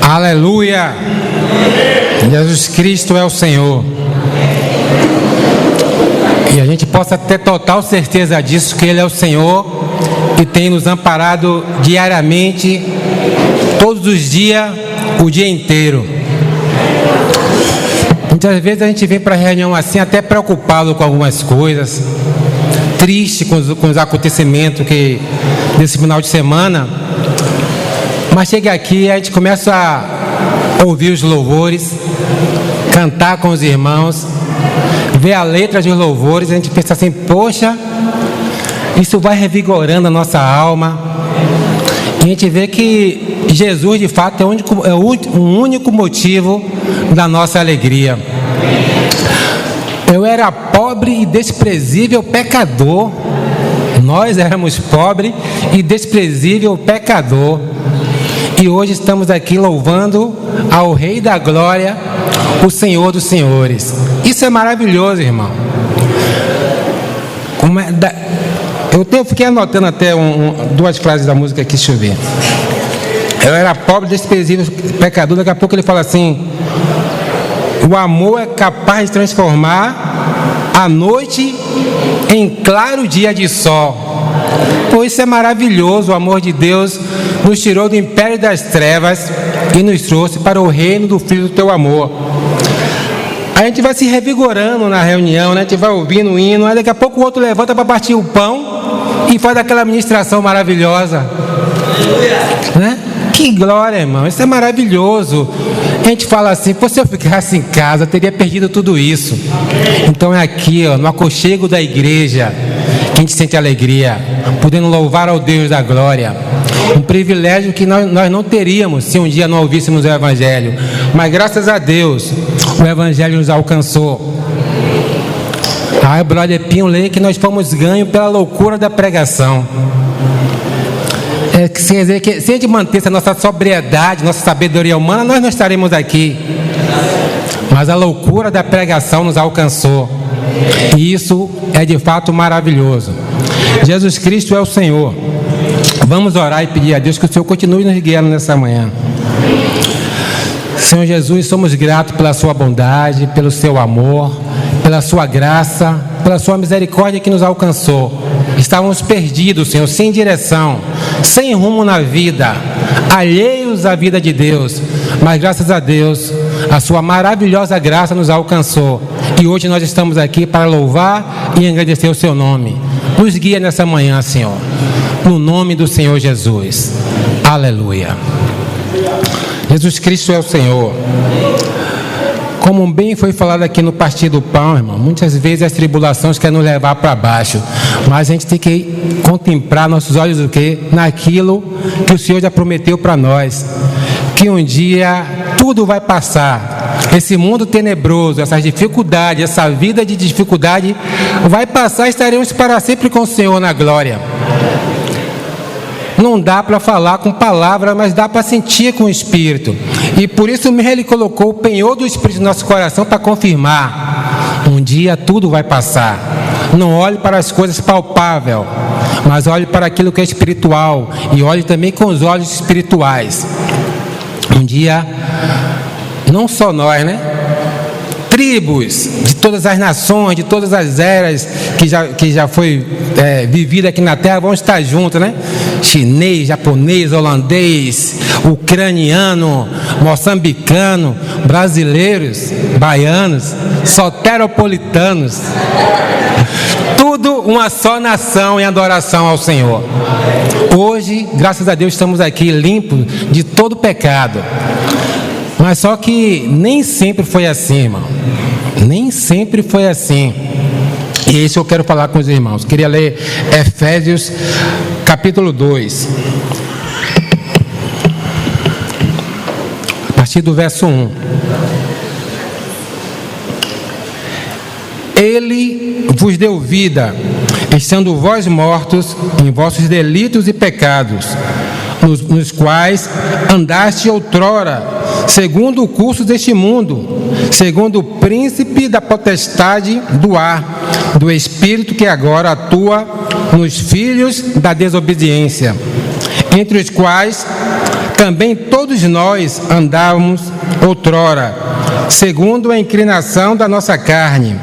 Aleluia! Jesus Cristo é o Senhor. E a gente possa ter total certeza disso, que Ele é o Senhor e tem nos amparado diariamente, todos os dias, o dia inteiro. Muitas vezes a gente vem para a reunião assim, até preocupado com algumas coisas, triste com os acontecimentos desse final de semana, mas chega aqui e a gente começa a ouvir os louvores, cantar com os irmãos, ver a letra dos louvores, a gente pensa assim, poxa, isso vai revigorando a nossa alma, e a gente vê que Jesus de fato é o único motivo da nossa alegria. Eu era pobre e desprezível pecador, nós éramos pobre e desprezível pecador, e hoje estamos aqui louvando ao Rei da Glória, o Senhor dos Senhores. Isso é maravilhoso, irmão. Eu fiquei anotando até duas frases da música aqui, deixa eu ver. Eu era pobre, desprezível pecador. Daqui a pouco ele fala assim: o amor é capaz de transformar a noite em claro dia de sol. Pô, isso é maravilhoso. O amor de Deus nos tirou do império das trevas e nos trouxe para o reino do Filho do teu amor. A gente vai se revigorando na reunião, né? A gente vai ouvindo o hino, aí daqui a pouco o outro levanta para partir o pão e faz aquela ministração maravilhosa, né? Que glória, irmão, isso é maravilhoso. A gente fala assim, se eu ficasse em casa, eu teria perdido tudo isso. Então é aqui, ó, no aconchego da igreja, que a gente sente alegria, podendo louvar ao Deus da glória. Um privilégio que nós não teríamos se um dia não ouvíssemos o Evangelho. Mas graças a Deus, o Evangelho nos alcançou. O brother Pinho lê que nós fomos ganhos pela loucura da pregação. Quer dizer que se a gente mantesse a nossa sobriedade, nossa sabedoria humana, nós não estaremos aqui. Mas a loucura da pregação nos alcançou. E isso é de fato maravilhoso. Jesus Cristo é o Senhor. Vamos orar e pedir a Deus que o Senhor continue nos guiando nessa manhã. Senhor Jesus, somos gratos pela sua bondade, pelo seu amor, pela sua graça, pela sua misericórdia que nos alcançou. Estávamos perdidos, Senhor, sem direção, sem rumo na vida, alheios à vida de Deus. Mas graças a Deus, a sua maravilhosa graça nos alcançou. E hoje nós estamos aqui para louvar e agradecer o seu nome. Nos guia nessa manhã, Senhor, no nome do Senhor Jesus. Aleluia. Jesus Cristo é o Senhor. Como bem foi falado aqui no Partir do Pão, irmão, muitas vezes as tribulações querem nos levar para baixo, mas a gente tem que contemplar nossos olhos o quê? Naquilo que o Senhor já prometeu para nós, que um dia tudo vai passar. Esse mundo tenebroso, essas dificuldades, essa vida de dificuldade vai passar e estaremos para sempre com o Senhor na glória. Não dá para falar com palavras, mas dá para sentir com o Espírito. E por isso mesmo Ele colocou o penhor do Espírito no nosso coração para confirmar. Um dia tudo vai passar. Não olhe para as coisas palpáveis, mas olhe para aquilo que é espiritual. E olhe também com os olhos espirituais. Um dia, não só nós, né? Tribos de todas as nações, de todas as eras que já foi vivida aqui na terra, vão estar juntos, né? Chinês, japonês, holandês, ucraniano, moçambicano, brasileiros, baianos, soteropolitanos, tudo uma só nação em adoração ao Senhor. Hoje, graças a Deus, estamos aqui limpos de todo pecado. Mas só que nem sempre foi assim, irmão. Nem sempre foi assim. E isso eu quero falar com os irmãos. Queria ler Efésios capítulo 2. A partir do verso 1. Ele vos deu vida, estando vós mortos em vossos delitos e pecados, nos quais andaste outrora, segundo o curso deste mundo, segundo o príncipe da potestade do ar, do espírito que agora atua nos filhos da desobediência, entre os quais também todos nós andávamos outrora, segundo a inclinação da nossa carne,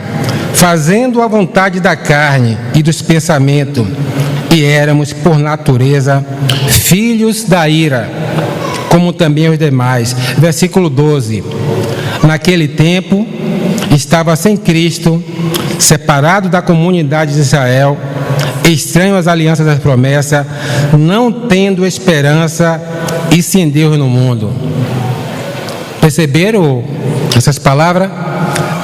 fazendo a vontade da carne e dos pensamentos, e éramos, por natureza, filhos da ira, como também os demais. Versículo 12. Naquele tempo, estava sem Cristo, separado da comunidade de Israel, estranho às alianças das promessas, não tendo esperança e sem Deus no mundo. Perceberam essas palavras?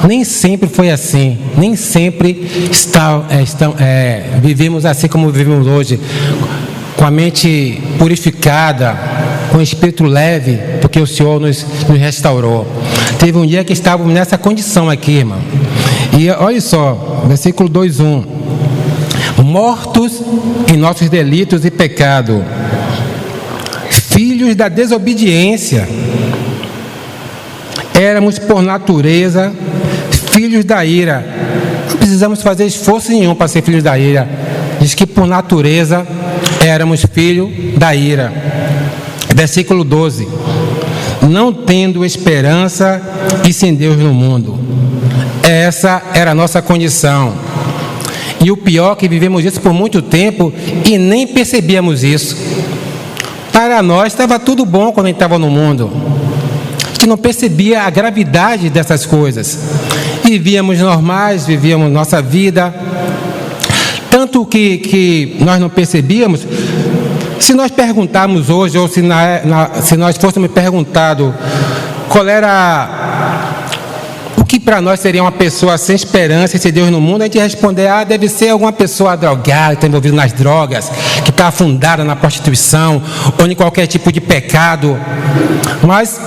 Nem sempre foi assim, nem sempre vivemos assim como vivemos hoje, com a mente purificada, com o espírito leve, porque o Senhor nos restaurou. Teve um dia que estávamos nessa condição aqui, irmão. E olha só, versículo 2:1. Mortos em nossos delitos e pecado, filhos da desobediência, éramos por natureza filhos da ira. Não precisamos fazer esforço nenhum para ser filhos da ira. Diz que por natureza éramos filhos da ira. Versículo 12. Não tendo esperança e sem Deus no mundo. Essa era a nossa condição. E o pior é que vivemos isso por muito tempo e nem percebíamos isso. Para nós estava tudo bom quando a gente estava no mundo. A gente não percebia a gravidade dessas coisas. Vivíamos normais, vivíamos nossa vida. Tanto que nós não percebíamos. Se nós perguntarmos hoje, ou se nós fôssemos perguntados qual era o que para nós seria uma pessoa sem esperança e sem Deus no mundo, a gente ia responder, deve ser alguma pessoa drogada, que está envolvida nas drogas, que está afundada na prostituição, ou em qualquer tipo de pecado. Mas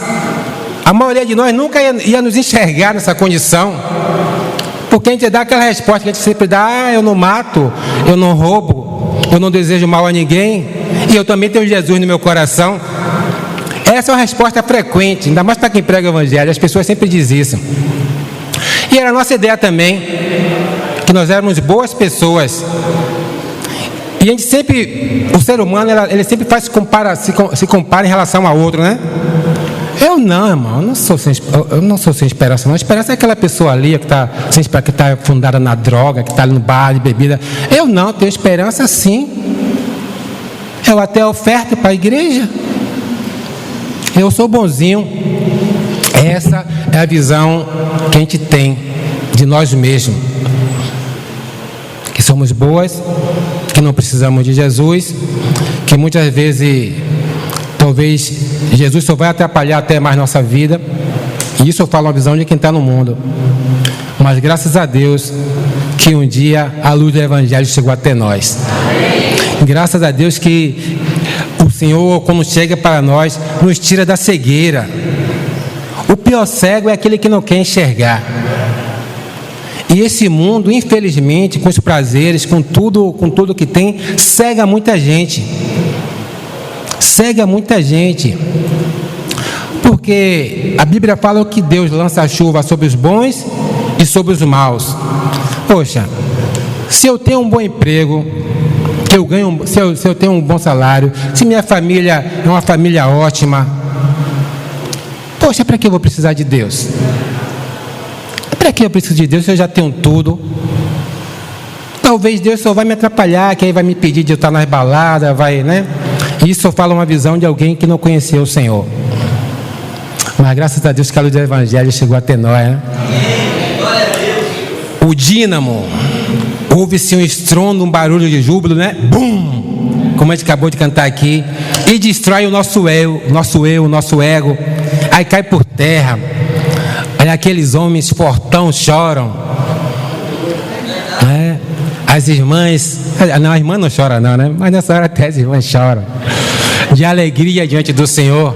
a maioria de nós nunca ia nos enxergar nessa condição, porque a gente dá aquela resposta que a gente sempre dá, eu não mato, eu não roubo, eu não desejo mal a ninguém, e eu também tenho Jesus no meu coração. Essa é uma resposta frequente, ainda mais para quem prega o evangelho, as pessoas sempre dizem isso. E era a nossa ideia também, que nós éramos boas pessoas. E a gente sempre, o ser humano, ele sempre se compara em relação ao outro, né? Eu não, irmão, eu não sou sem esperança, não. A esperança é aquela pessoa ali que está fundada na droga, que está ali no bar de bebida. Eu não, tenho esperança sim. Eu até oferto para a igreja. Eu sou bonzinho. Essa é a visão que a gente tem de nós mesmos. Que somos boas, que não precisamos de Jesus, que muitas vezes, talvez, Jesus só vai atrapalhar até mais nossa vida. E isso eu falo uma visão de quem está no mundo. Mas graças a Deus que um dia a luz do Evangelho chegou até nós. Graças a Deus que o Senhor, quando chega para nós, nos tira da cegueira. O pior cego é aquele que não quer enxergar. E esse mundo, infelizmente, com os prazeres, com tudo que tem, cega muita gente. Cega muita gente. Porque a Bíblia fala que Deus lança a chuva sobre os bons e sobre os maus. Poxa, se eu tenho um bom emprego, que eu ganho, se eu tenho um bom salário, se minha família é uma família ótima, poxa, para que eu vou precisar de Deus? Para que eu preciso de Deus se eu já tenho tudo? Talvez Deus só vai me atrapalhar, que aí vai me pedir de eu estar nas baladas, né? Isso fala uma visão de alguém que não conheceu o Senhor. Mas graças a Deus que a luz do Evangelho chegou até nós, né? O dínamo, ouve-se um estrondo, um barulho de júbilo, né? Bum! Como a gente acabou de cantar aqui. E destrói o nosso nosso ego. Aí cai por terra. Aí aqueles homens fortão choram. É. As irmãs, não, a irmã não chora não, né? Mas nessa hora até as irmãs choram. De alegria diante do Senhor.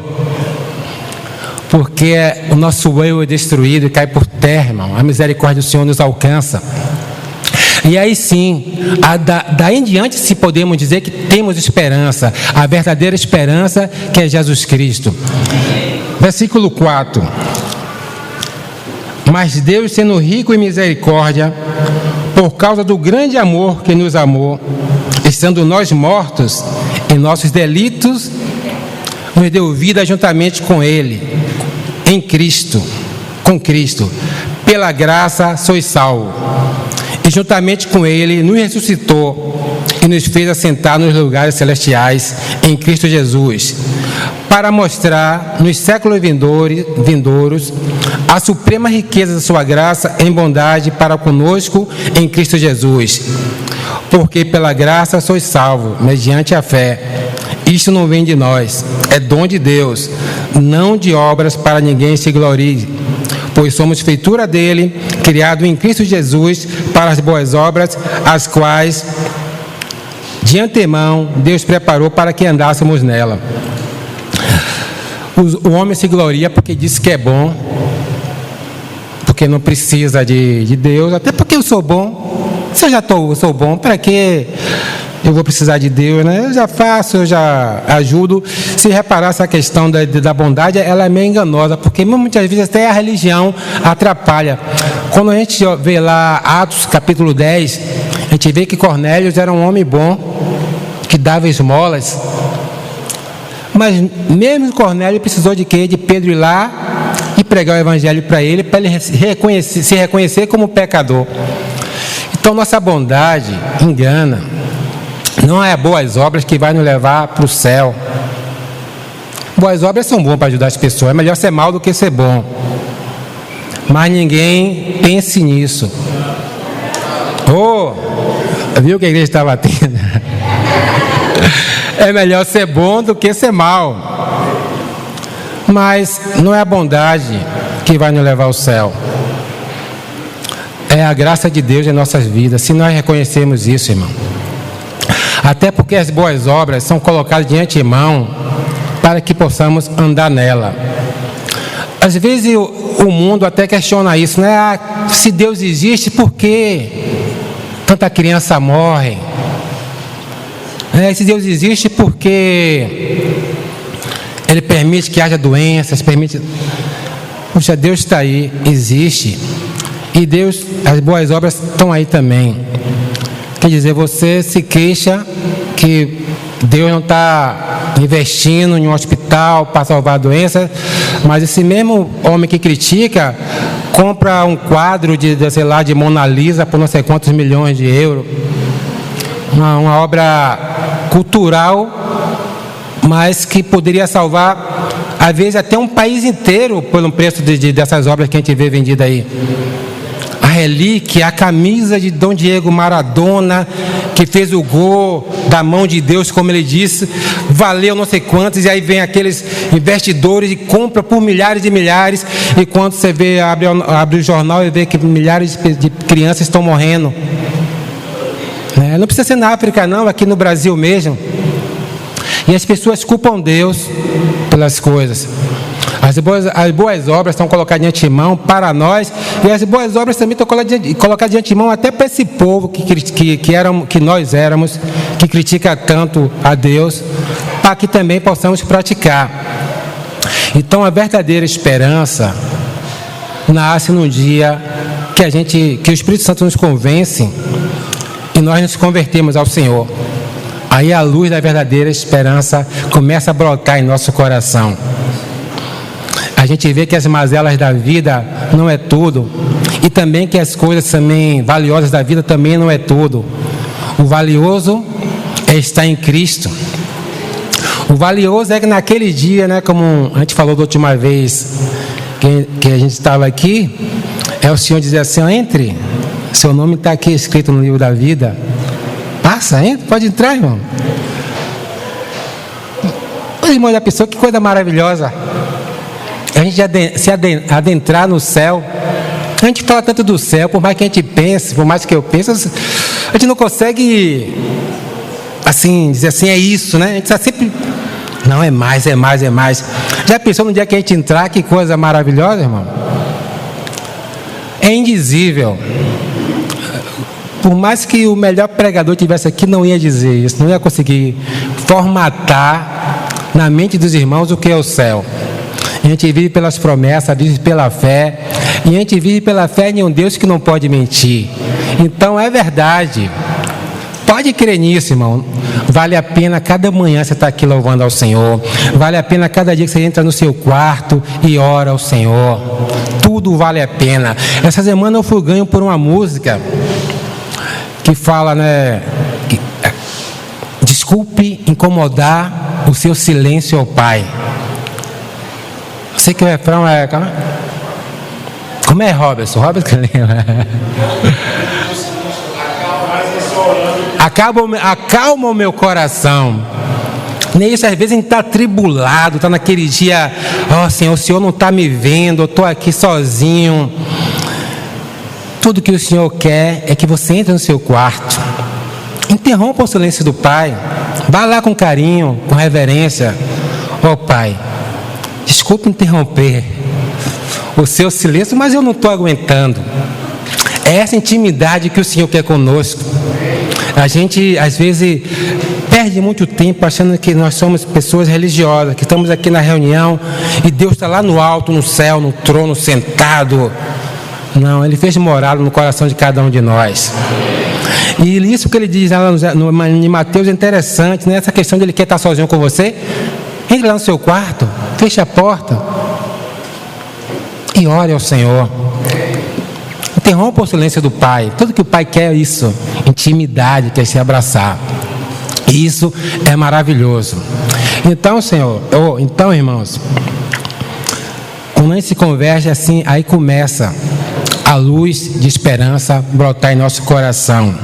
Porque o nosso eu é destruído e cai por terra, irmão. A misericórdia do Senhor nos alcança. E aí sim, daí em diante, se podemos dizer que temos esperança, a verdadeira esperança que é Jesus Cristo. Versículo 4. Mas Deus, sendo rico em misericórdia, por causa do grande amor que nos amou, estando nós mortos em nossos delitos, nos deu vida juntamente com Ele, em Cristo, com Cristo. Pela graça sois salvos. E juntamente com Ele nos ressuscitou e nos fez assentar nos lugares celestiais em Cristo Jesus, para mostrar nos séculos vindouros a suprema riqueza da sua graça em bondade para conosco em Cristo Jesus. Porque pela graça sois salvos, mediante a fé. Isto não vem de nós, é dom de Deus, não de obras para ninguém se glorie. Pois somos feitura dele, criado em Cristo Jesus para as boas obras, as quais de antemão Deus preparou para que andássemos nela. O homem se gloria porque diz que é bom, porque não precisa de Deus, até porque eu sou bom. Se eu já sou bom, para que eu vou precisar de Deus, né? Eu já faço, eu já ajudo. Se reparar essa questão da bondade, ela é meio enganosa, porque muitas vezes até a religião atrapalha. Quando a gente vê lá Atos capítulo 10, a gente vê que Cornélio era um homem bom, que dava esmolas. Mas mesmo Cornélio precisou de quê? De Pedro ir lá e pregar o evangelho para ele se reconhecer como pecador. Então nossa bondade engana. Não é boas obras que vai nos levar para o céu. Boas obras são boas para ajudar as pessoas. É melhor ser mal do que ser bom. Mas ninguém pense nisso. Viu que a igreja está batendo? É melhor ser bom do que ser mal. Mas não é a bondade que vai nos levar ao céu. É a graça de Deus em nossas vidas. Se nós reconhecermos isso, irmão. Até porque as boas obras são colocadas de antemão para que possamos andar nela. Às vezes o mundo até questiona isso, né? Se Deus existe, por que tanta criança morre? Se Deus existe, por que Ele permite que haja doenças, Puxa, Deus está aí, existe. E Deus, as boas obras estão aí também. Quer dizer, você se queixa que Deus não está investindo em um hospital para salvar a doença, mas esse mesmo homem que critica compra um quadro de Mona Lisa por não sei quantos milhões de euros. Uma obra cultural, mas que poderia salvar, às vezes, até um país inteiro pelo preço dessas obras que a gente vê vendida aí. A relíquia, a camisa de Dom Diego Maradona, que fez o gol da mão de Deus, como ele disse, valeu não sei quantos, e aí vem aqueles investidores e compram por milhares e milhares, e quando você vê, abre o jornal e vê que milhares de crianças estão morrendo. Não precisa ser na África não, aqui no Brasil mesmo. E as pessoas culpam Deus pelas coisas. As boas obras estão colocadas de antemão para nós, e as boas obras também estão colocadas de antemão até para esse povo que nós éramos, que critica tanto a Deus, para que também possamos praticar. Então a verdadeira esperança nasce num dia que o Espírito Santo nos convence e nós nos convertemos ao Senhor. Aí a luz da verdadeira esperança começa a brotar em nosso coração. A gente vê que as mazelas da vida não é tudo, e também que as coisas também valiosas da vida também não é tudo. O valioso é estar em Cristo. O valioso é que naquele dia, como a gente falou da última vez que a gente estava aqui, é o Senhor dizer assim: entre, seu nome está aqui escrito no livro da vida. Passa, entra, pode entrar, irmão. Os irmãos da pessoa, que coisa maravilhosa. A gente se adentrar no céu. A gente fala tanto do céu, por mais que a gente pense, por mais que eu pense, a gente não consegue assim, dizer assim, é isso, né? A gente está sempre, não, é mais, é mais, é mais. Já pensou no dia que a gente entrar, que coisa maravilhosa, irmão? É indizível. Por mais que o melhor pregador tivesse aqui, não ia dizer isso, não ia conseguir formatar na mente dos irmãos o que é o céu. A gente vive pelas promessas, vive pela fé, e a gente vive pela fé em um Deus que não pode mentir. Então é verdade, pode crer nisso, irmão. Vale a pena cada manhã você estar aqui louvando ao Senhor. Vale a pena cada dia que você entra no seu quarto e ora ao Senhor. Tudo vale a pena. Essa semana eu fui ganho por uma música que fala, né? Desculpe incomodar o seu silêncio, ó Pai. Eu sei que o refrão é... Como é, Robertson? Robertson que lembra. Acalma o meu coração. Nem isso, às vezes a gente está atribulado, está naquele dia, Senhor, o Senhor não está me vendo, eu estou aqui sozinho. Tudo que o Senhor quer é que você entre no seu quarto, interrompa o silêncio do Pai, vá lá com carinho, com reverência. Pai, desculpe interromper o seu silêncio, mas eu não estou aguentando. É essa intimidade que o Senhor quer conosco. A gente, às vezes, perde muito tempo achando que nós somos pessoas religiosas, que estamos aqui na reunião e Deus está lá no alto, no céu, no trono, sentado. Não, Ele fez morada no coração de cada um de nós. E isso que Ele diz lá em Mateus é interessante, né? Essa questão de Ele quer estar sozinho com você. Entre lá no seu quarto, feche a porta e ore ao Senhor. Interrompa o silêncio do Pai. Tudo que o Pai quer é isso, intimidade, quer se abraçar. E isso é maravilhoso. Então, Senhor, então, irmãos, quando a gente se converge assim, aí começa a luz de esperança brotar em nosso coração.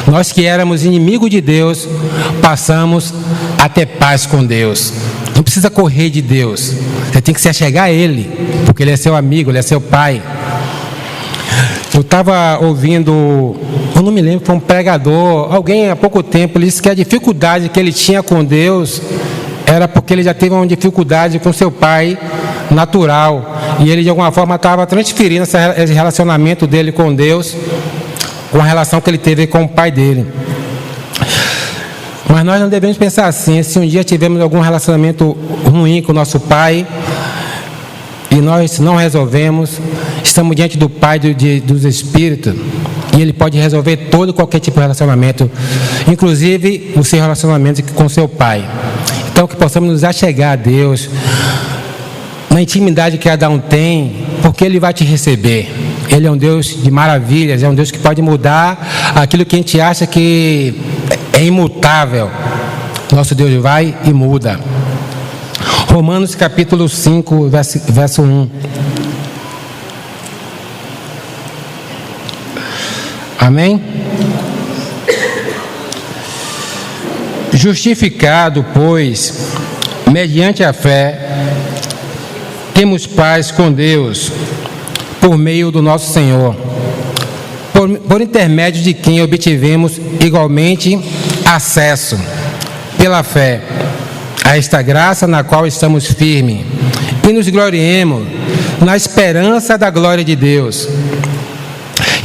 Nós que éramos inimigos de Deus, passamos a ter paz com Deus. Não precisa correr de Deus. Você tem que se achegar a Ele, porque Ele é seu amigo, Ele é seu Pai. Eu estava ouvindo, eu não me lembro, foi um pregador, alguém há pouco tempo, ele disse que a dificuldade que ele tinha com Deus era porque ele já teve uma dificuldade com seu pai natural, e ele de alguma forma estava transferindo esse relacionamento dele com Deus, com a relação que ele teve com o pai dele. Mas nós não devemos pensar assim. Se um dia tivermos algum relacionamento ruim com o nosso pai e nós não resolvemos, estamos diante do Pai dos Espíritos, e Ele pode resolver todo e qualquer tipo de relacionamento, inclusive o seu relacionamento com seu Pai. Então, que possamos nos achegar a Deus na intimidade que cada um tem, porque Ele vai te receber. Ele é um Deus de maravilhas, é um Deus que pode mudar aquilo que a gente acha que é imutável. Nosso Deus vai e muda. Romanos capítulo 5, verso 1. Amém? Justificado, pois, mediante a fé, temos paz com Deus, por meio do nosso Senhor, por intermédio de quem obtivemos igualmente acesso, pela fé, a esta graça na qual estamos firmes, e nos gloriemos na esperança da glória de Deus.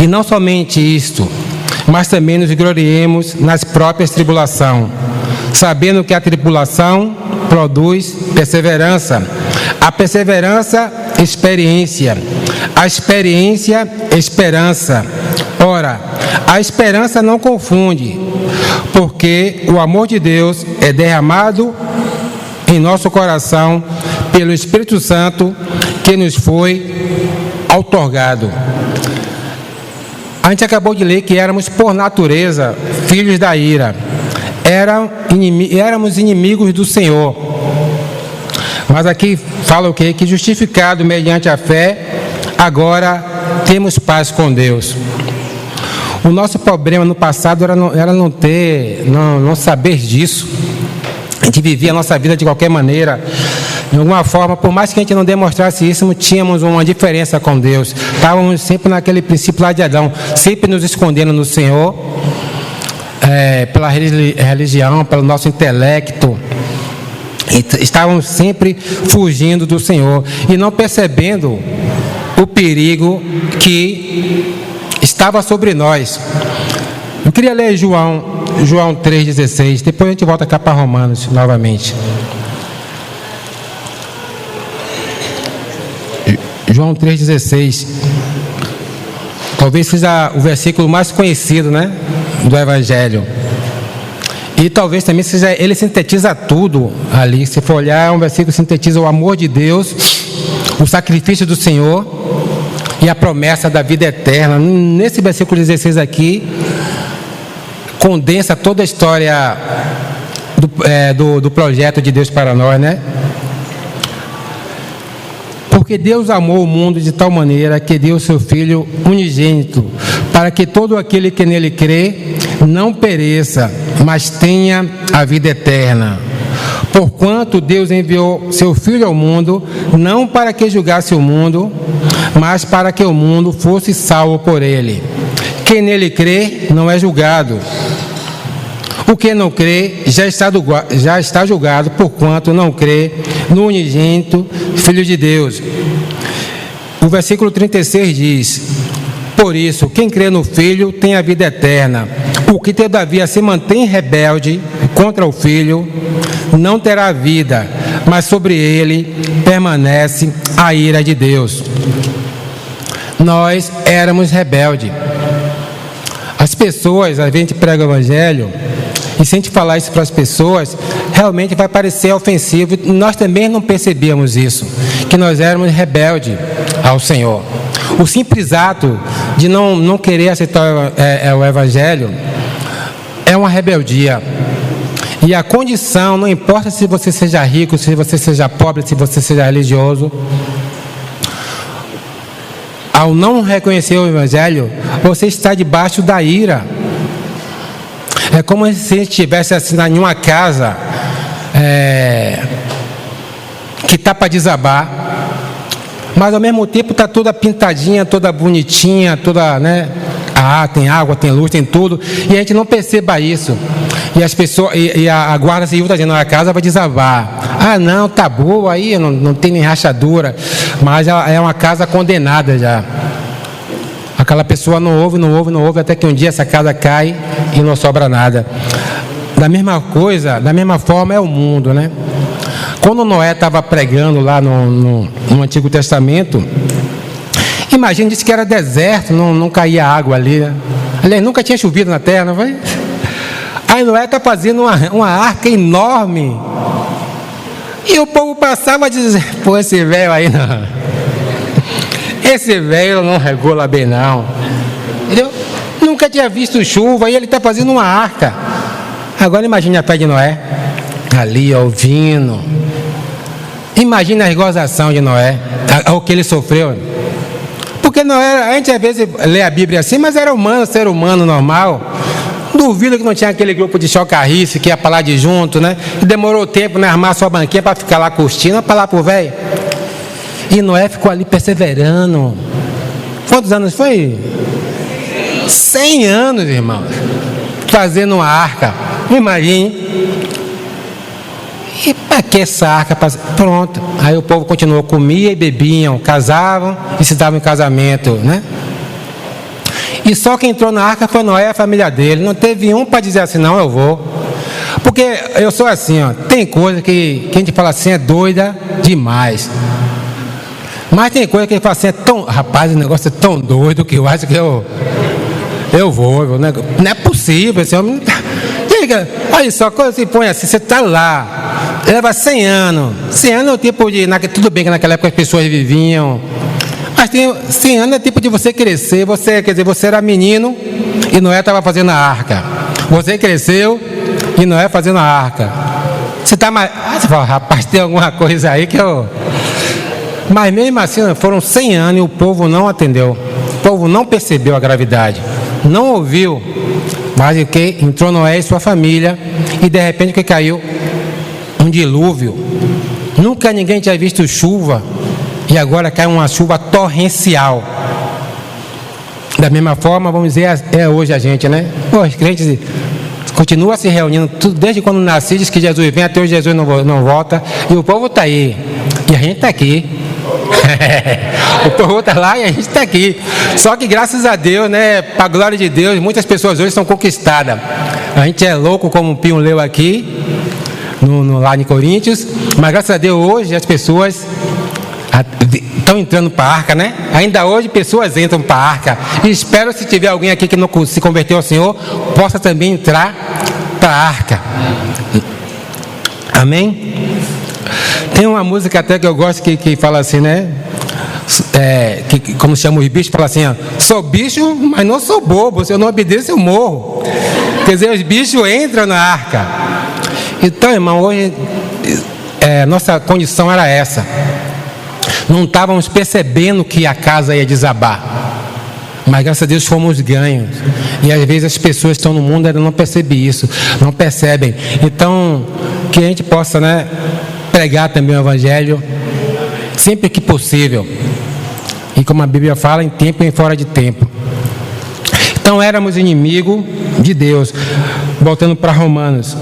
E não somente isto, mas também nos gloriemos nas próprias tribulações, sabendo que a tribulação produz perseverança, a perseverança, experiência, a experiência, esperança. Ora, a esperança não confunde, porque o amor de Deus é derramado em nosso coração pelo Espírito Santo que nos foi outorgado. A gente acabou de ler que éramos por natureza filhos da ira, éramos inimigos do Senhor. Mas aqui fala o quê? Que justificado mediante a fé, agora temos paz com Deus. O nosso problema no passado era não saber disso. A gente vivia a nossa vida de qualquer maneira, de alguma forma, por mais que a gente não demonstrasse isso, tínhamos uma diferença com Deus. Estávamos sempre naquele princípio lá de Adão, sempre nos escondendo no Senhor, pela religião, pelo nosso intelecto. Estávamos sempre fugindo do Senhor e não percebendo o perigo que estava sobre nós. Eu queria ler João 3,16, depois a gente volta cá para Romanos novamente. João 3,16. Talvez seja o versículo mais conhecido, né, do Evangelho. E talvez também seja, ele sintetiza tudo ali. Se for olhar, é um versículo que sintetiza o amor de Deus, o sacrifício do Senhor e a promessa da vida eterna. Nesse versículo 16 aqui, condensa toda a história do projeto de Deus para nós, né? Porque Deus amou o mundo de tal maneira que deu o seu Filho unigênito, para que todo aquele que nele crê não pereça, mas tenha a vida eterna. Porquanto Deus enviou seu Filho ao mundo, não para que julgasse o mundo, mas para que o mundo fosse salvo por ele. Quem nele crê não é julgado. O que não crê já está julgado, porquanto não crê no unigênito Filho de Deus. O versículo 36 diz: por isso, quem crê no Filho tem a vida eterna. O que todavia se mantém rebelde contra o Filho não terá vida, mas sobre ele permanece a ira de Deus. Nós éramos rebeldes. As pessoas, a gente prega o Evangelho, e se a gente falar isso para as pessoas, realmente vai parecer ofensivo. Nós também não percebíamos isso, que nós éramos rebeldes ao Senhor. O simples ato de não querer aceitar o Evangelho é uma rebeldia. E a condição, não importa se você seja rico, se você seja pobre, se você seja religioso, ao não reconhecer o Evangelho, você está debaixo da ira. É como se a gente estivesse assim em uma casa que está para desabar, mas ao mesmo tempo está toda pintadinha, toda bonitinha, toda, né? Tem água, tem luz, tem tudo, e a gente não perceba isso. E as pessoas, a guarda civil está dizendo: a casa vai desabar. Não, tá boa aí, não tem nem rachadura, mas é uma casa condenada já. Aquela pessoa não ouve, até que um dia essa casa cai e não sobra nada. Da mesma forma é o mundo, né? Quando Noé estava pregando lá no Antigo Testamento, imagina, disse que era deserto, não caía água ali, né? Aliás, nunca tinha chovido na terra, não foi? Aí Noé está fazendo uma arca enorme, e o povo passava a dizer: pô, esse velho aí não. Esse velho não regula bem não. Entendeu? Nunca tinha visto chuva e ele está fazendo uma arca. Agora imagine a fé de Noé, ali ouvindo. Imagina a gozação de Noé, o que ele sofreu. Porque Noé, a gente às vezes lê a Bíblia assim, mas era ser humano normal. Duvido que não tinha aquele grupo de chocarrice que ia para lá de junto, né? E demorou tempo, né, armar sua banquinha para ficar lá curtindo, para lá pro velho. E Noé ficou ali perseverando. Quantos anos foi? 100 anos, irmão, fazendo uma arca. Imagine. E para que essa arca? Pronto. Aí o povo continuou, comia e bebiam, casavam e se davam em casamento, né? E só quem entrou na arca foi Noé e a família dele. Não teve um para dizer assim: não, eu vou. Porque eu sou assim, ó, tem coisa que a gente fala assim, é doida demais. Mas tem coisa que ele fala assim, rapaz, o negócio é tão doido que eu acho que eu vou. Não é possível, esse homem. Olha só, quando se põe assim, você está lá, leva 100 anos. 100 anos é o tipo de. Tudo bem que naquela época as pessoas viviam. Mas 100 anos é tipo de você crescer. Quer dizer, você era menino e Noé estava fazendo a arca. Você cresceu e Noé fazendo a arca. Você está mais. Você fala: rapaz, tem alguma coisa aí que eu. Mas mesmo assim, foram 100 anos e o povo não atendeu. O povo não percebeu a gravidade, não ouviu. Mas o que? Entrou Noé e sua família, e de repente o que caiu? Um dilúvio. Nunca ninguém tinha visto chuva, e agora cai uma chuva torrencial. Da mesma forma, vamos dizer, é hoje a gente, né? Os crentes continuam se reunindo, desde quando nasci, diz que Jesus vem, até hoje Jesus não volta, e o povo está aí, e a gente está aqui. O povo está lá e a gente está aqui. Só que graças a Deus, né, para a glória de Deus, muitas pessoas hoje são conquistadas. A gente é louco, como o Pinho leu aqui lá em Coríntios, mas graças a Deus hoje as pessoas estão entrando para a arca, né? Ainda hoje pessoas entram para a arca, e espero, se tiver alguém aqui que não se converteu ao Senhor, possa também entrar para a arca. Amém? Tem uma música até que eu gosto que fala assim, né? Que como chama os bichos, fala assim, ó, sou bicho, mas não sou bobo, se eu não obedeço eu morro. Quer dizer, os bichos entram na arca. Então, irmão, hoje nossa condição era essa. Não estávamos percebendo que a casa ia desabar, mas graças a Deus fomos ganhos. E às vezes as pessoas que estão no mundo ainda não percebem isso, não percebem. Então, que a gente possa, né, pregar também o Evangelho sempre que possível, e como a Bíblia fala, em tempo e fora de tempo. Então éramos inimigos de Deus. Voltando para Romanos,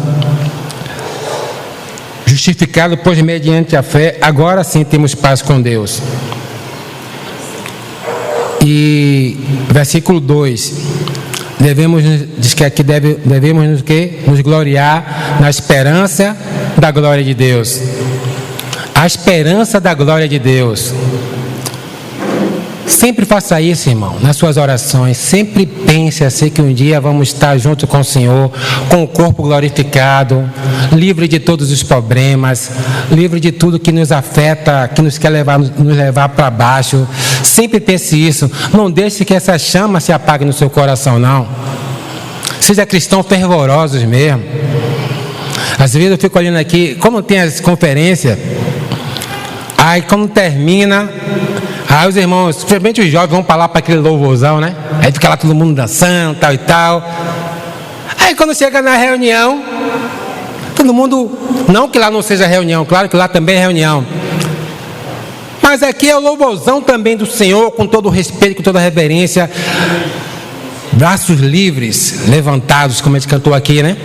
justificado, pois mediante a fé, agora sim temos paz com Deus. E versículo 2, diz que aqui devemos nos gloriar na esperança da glória de Deus. A esperança da glória de Deus. Sempre faça isso, irmão, nas suas orações. Sempre pense assim que um dia vamos estar junto com o Senhor, com o corpo glorificado, livre de todos os problemas, livre de tudo que nos afeta, que nos quer nos levar para baixo. Sempre pense isso. Não deixe que essa chama se apague no seu coração, não. Seja cristão fervorosos mesmo. Às vezes eu fico olhando aqui, como tem as conferências, aí quando termina, aí os irmãos, principalmente os jovens, vão para lá para aquele louvorzão, né? Aí fica lá todo mundo dançando, tal e tal. Aí quando chega na reunião, todo mundo, não que lá não seja reunião, claro que lá também é reunião, mas aqui é o louvorzão também do Senhor, com todo o respeito, com toda a reverência, braços livres, levantados, como a gente cantou aqui, né?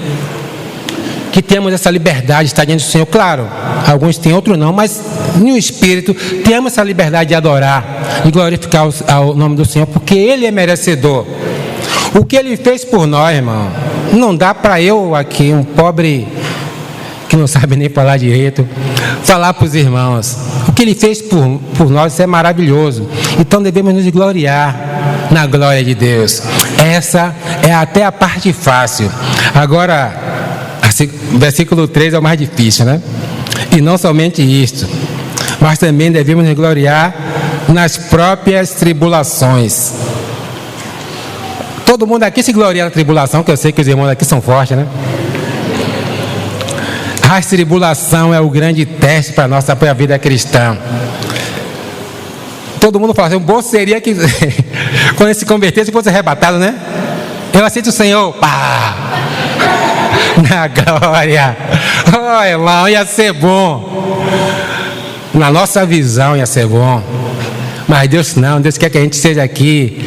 Que temos essa liberdade de estar diante do Senhor. Claro, alguns têm, outros não, mas no Espírito temos essa liberdade de adorar e glorificar o nome do Senhor, porque Ele é merecedor. O que Ele fez por nós, irmão, não dá para eu aqui, um pobre que não sabe nem falar direito, falar para os irmãos. O que Ele fez por nós, isso é maravilhoso. Então devemos nos gloriar na glória de Deus. Essa é até a parte fácil. Agora, versículo 3 é o mais difícil, né? E não somente isto, mas também devemos nos gloriar nas próprias tribulações. Todo mundo aqui se gloria na tribulação, que eu sei que os irmãos aqui são fortes, né? A tribulação é o grande teste para a nossa vida cristã. Todo mundo fala assim, o bom seria que quando ele se convertesse fosse arrebatado, né? Eu aceito o Senhor, pá! Na glória. Oh, irmão, ia ser bom. Na nossa visão ia ser bom. Mas Deus não, Deus quer que a gente seja aqui,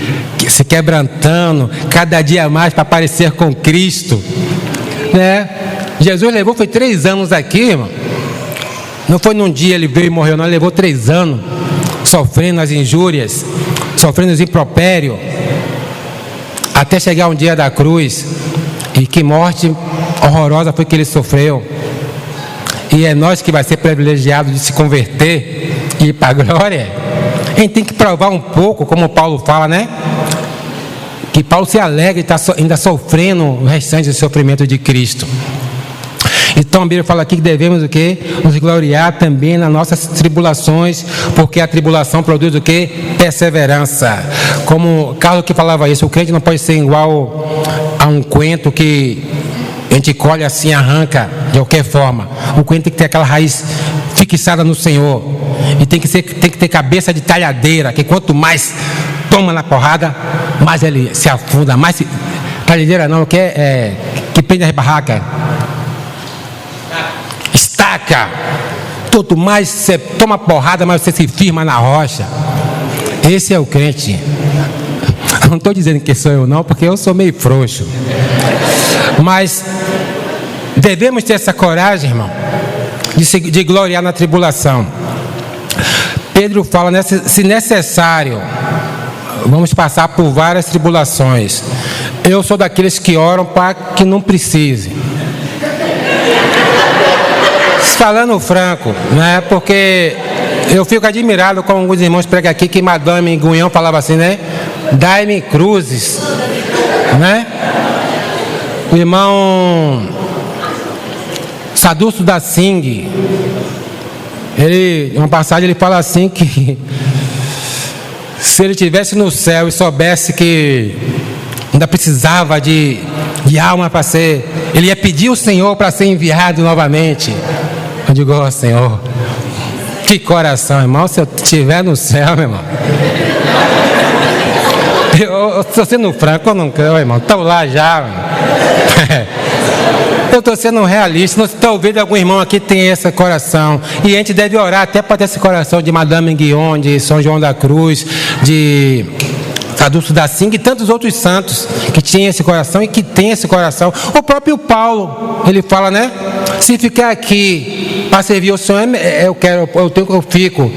se quebrantando cada dia mais para parecer com Cristo, né? Jesus levou, foi 3 anos aqui, irmão. Não foi num dia ele veio e morreu, não. Ele levou 3 anos sofrendo as injúrias, sofrendo os impropérios, até chegar um dia da cruz. E que morte horrorosa foi que ele sofreu. E é nós que vai ser privilegiado de se converter e ir para a glória. A gente tem que provar um pouco, como Paulo fala, né? Que Paulo se alegra e está ainda sofrendo o restante do sofrimento de Cristo. Então a Bíblia fala aqui que devemos o quê? Nos gloriar também nas nossas tribulações, porque a tribulação produz o quê? Perseverança. Como Carlos que falava isso, o crente não pode ser igual a um coentro que a gente colhe assim, arranca de qualquer forma. O coentro tem que ter aquela raiz fixada no Senhor, e tem que ter cabeça de talhadeira, que quanto mais toma na porrada, mais ele se afunda, mais talhadeira não, que prende as barracas. Estaca. Quanto mais você toma porrada, mais você se firma na rocha. Esse é o crente. Não estou dizendo que sou eu não, porque eu sou meio frouxo. Mas devemos ter essa coragem, irmão, de gloriar na tribulação. Pedro fala, se necessário, vamos passar por várias tribulações. Eu sou daqueles que oram para que não precise. Falando franco, né? Porque eu fico admirado com alguns irmãos pregam aqui que Madame Guion falava assim, né? Dai-me cruzes, né? O irmão Sadhuco Dasing, em uma passagem ele fala assim que se ele estivesse no céu e soubesse que ainda precisava de alma para ser, ele ia pedir ao Senhor para ser enviado novamente. Eu digo, ó Senhor, que coração, irmão, se eu estiver no céu, meu irmão. Eu estou sendo franco, eu não quero, irmão, estou lá já. Eu estou sendo realista. Não estou ouvindo algum irmão aqui que tem esse coração. E a gente deve orar até para ter esse coração de Madame Guion, de São João da Cruz, de Sadhuco Dasing e tantos outros santos que tinham esse coração e que tem esse coração. O próprio Paulo, ele fala, né? Se ficar aqui para servir o Senhor, eu fico.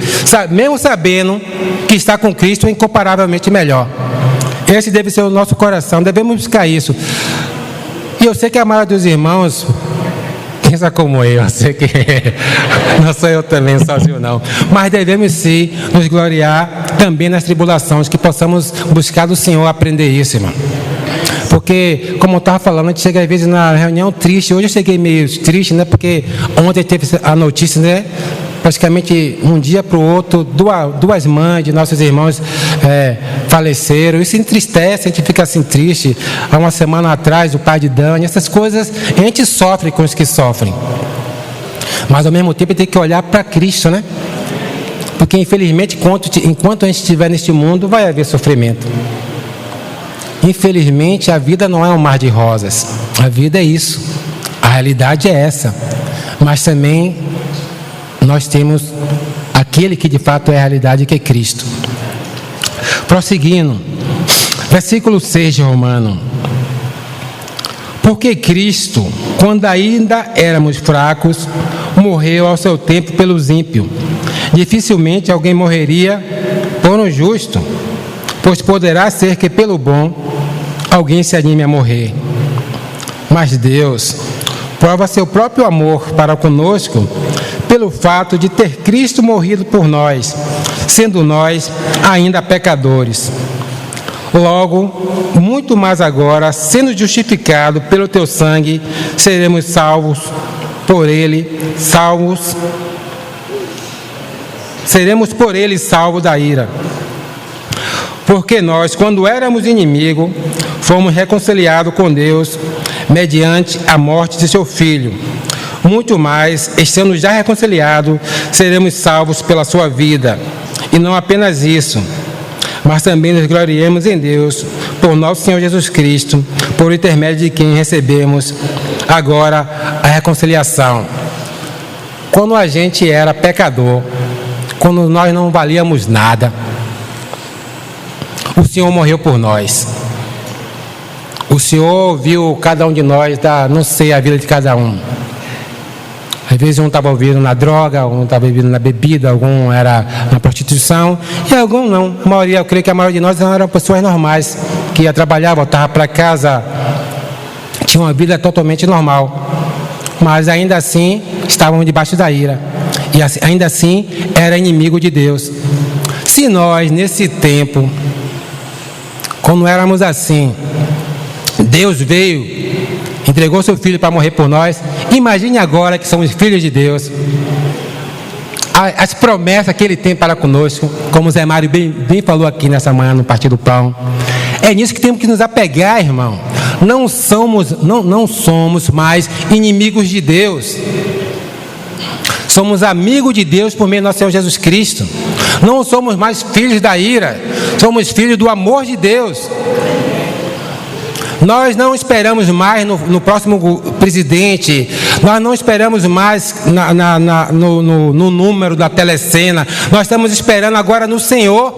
Mesmo sabendo que está com Cristo é incomparavelmente melhor. Esse deve ser o nosso coração, devemos buscar isso. E eu sei que a maioria dos irmãos pensa como eu sei que não sou eu também sozinho não. Mas devemos sim nos gloriar também nas tribulações, que possamos buscar do Senhor aprender isso, irmão. Porque, como eu estava falando, a gente chega às vezes na reunião triste. Hoje eu cheguei meio triste, né? Porque ontem teve a notícia, né? Praticamente um dia para o outro, duas mães de nossos irmãos faleceram. Isso entristece, a gente fica assim triste. Há uma semana atrás, o pai de Dani, essas coisas, a gente sofre com os que sofrem. Mas ao mesmo tempo tem que olhar para Cristo, né? Porque infelizmente, enquanto a gente estiver neste mundo, vai haver sofrimento. Infelizmente, a vida não é um mar de rosas. A vida é isso. A realidade é essa. Mas também nós temos aquele que de fato é a realidade, que é Cristo. Prosseguindo, versículo 6 de Romano. Porque Cristo, quando ainda éramos fracos, morreu ao seu tempo pelos ímpios. Dificilmente alguém morreria por um justo, pois poderá ser que pelo bom alguém se anime a morrer. Mas Deus prova seu próprio amor para conosco pelo fato de ter Cristo morrido por nós, sendo nós ainda pecadores. Logo, muito mais agora, sendo justificado pelo teu sangue, seremos salvos por ele, seremos por ele salvos da ira. Porque nós, quando éramos inimigos, fomos reconciliados com Deus mediante a morte de seu Filho. Muito mais, estando já reconciliados, seremos salvos pela sua vida. E não apenas isso, mas também nos gloriemos em Deus, por nosso Senhor Jesus Cristo, por intermédio de quem recebemos agora a reconciliação. Quando a gente era pecador, quando nós não valíamos nada, o Senhor morreu por nós. O Senhor viu cada um de nós, não sei a vida de cada um. Às vezes um estava ouvindo na droga, um estava ouvindo na bebida, algum era na prostituição, e algum não. A maioria, eu creio que a maioria de nós não eram pessoas normais, que ia trabalhar, voltava para casa, tinha uma vida totalmente normal. Mas ainda assim, estavam debaixo da ira. E ainda assim, era inimigo de Deus. Se nós, nesse tempo, quando éramos assim, Deus veio, entregou seu Filho para morrer por nós, imagine agora que somos filhos de Deus. As promessas que Ele tem para conosco, como o Zé Mário bem falou aqui nessa manhã no Partido do Pão. É nisso que temos que nos apegar, irmão. Não somos mais inimigos de Deus. Somos amigos de Deus por meio do nosso Senhor Jesus Cristo. Não somos mais filhos da ira. Somos filhos do amor de Deus. Nós não esperamos mais no próximo presidente. Nós não esperamos mais no número da telecena. Nós estamos esperando agora no Senhor.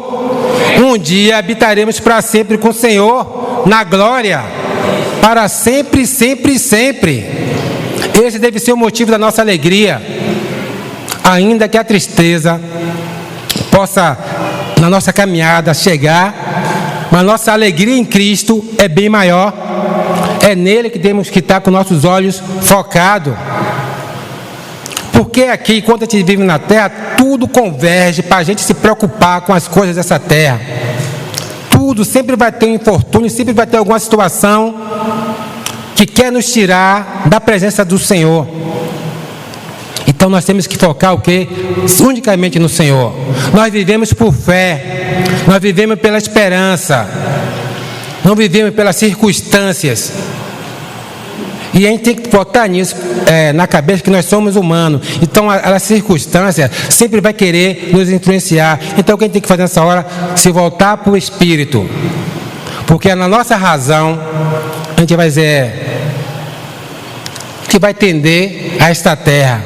Um dia habitaremos para sempre com o Senhor, na glória, para sempre, sempre, sempre. Esse deve ser o motivo da nossa alegria. Ainda que a tristeza possa, na nossa caminhada, chegar, mas nossa alegria em Cristo é bem maior. É nele que temos que estar com nossos olhos focados. Porque aqui, enquanto a gente vive na terra, tudo converge para a gente se preocupar com as coisas dessa terra. Tudo, sempre vai ter um infortúnio, sempre vai ter alguma situação que quer nos tirar da presença do Senhor. Então nós temos que focar o quê? Unicamente no Senhor. Nós vivemos por fé, nós vivemos pela esperança, não vivemos pelas circunstâncias. E a gente tem que botar nisso na cabeça que nós somos humanos. Então a circunstância sempre vai querer nos influenciar. Então o que a gente tem que fazer nessa hora? Se voltar para o Espírito. Porque na nossa razão, a gente vai dizer que vai tender a esta terra.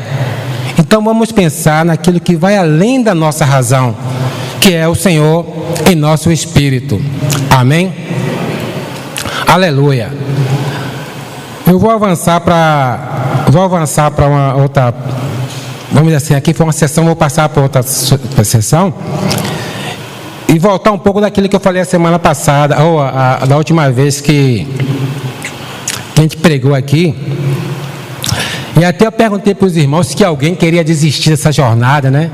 Então vamos pensar naquilo que vai além da nossa razão, que é o Senhor em nosso espírito. Amém? Aleluia. Eu vou avançar para uma outra, vamos dizer assim, aqui foi uma sessão, vou passar para outra sessão e voltar um pouco daquilo que eu falei a semana passada, ou da última vez que a gente pregou aqui. E até eu perguntei para os irmãos se alguém queria desistir dessa jornada, né?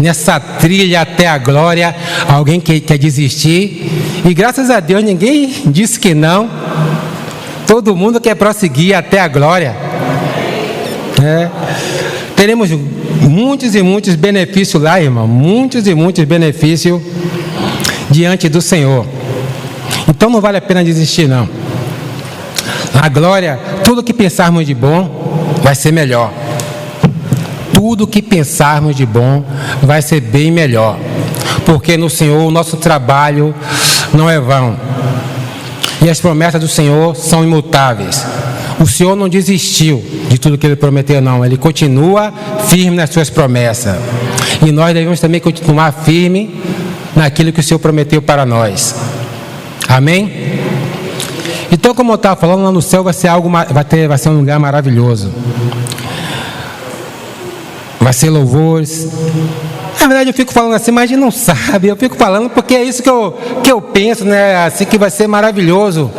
Nessa trilha até a glória, alguém quer desistir. E graças a Deus ninguém disse que não. Todo mundo quer prosseguir até a glória. Teremos muitos e muitos benefícios lá, irmão. Muitos e muitos benefícios diante do Senhor. Então não vale a pena desistir, não. A glória, tudo que pensarmos de bom vai ser melhor. Tudo que pensarmos de bom vai ser bem melhor. Porque no Senhor o nosso trabalho não é vão. E as promessas do Senhor são imutáveis. O Senhor não desistiu de tudo que Ele prometeu, não. Ele continua firme nas suas promessas. E nós devemos também continuar firme naquilo que o Senhor prometeu para nós. Amém? Então, como eu estava falando, lá no céu vai ser um lugar maravilhoso. Vai ser louvores. Na verdade eu fico falando assim, mas a gente não sabe. Eu fico falando porque é isso que eu penso, né? Assim que vai ser maravilhoso.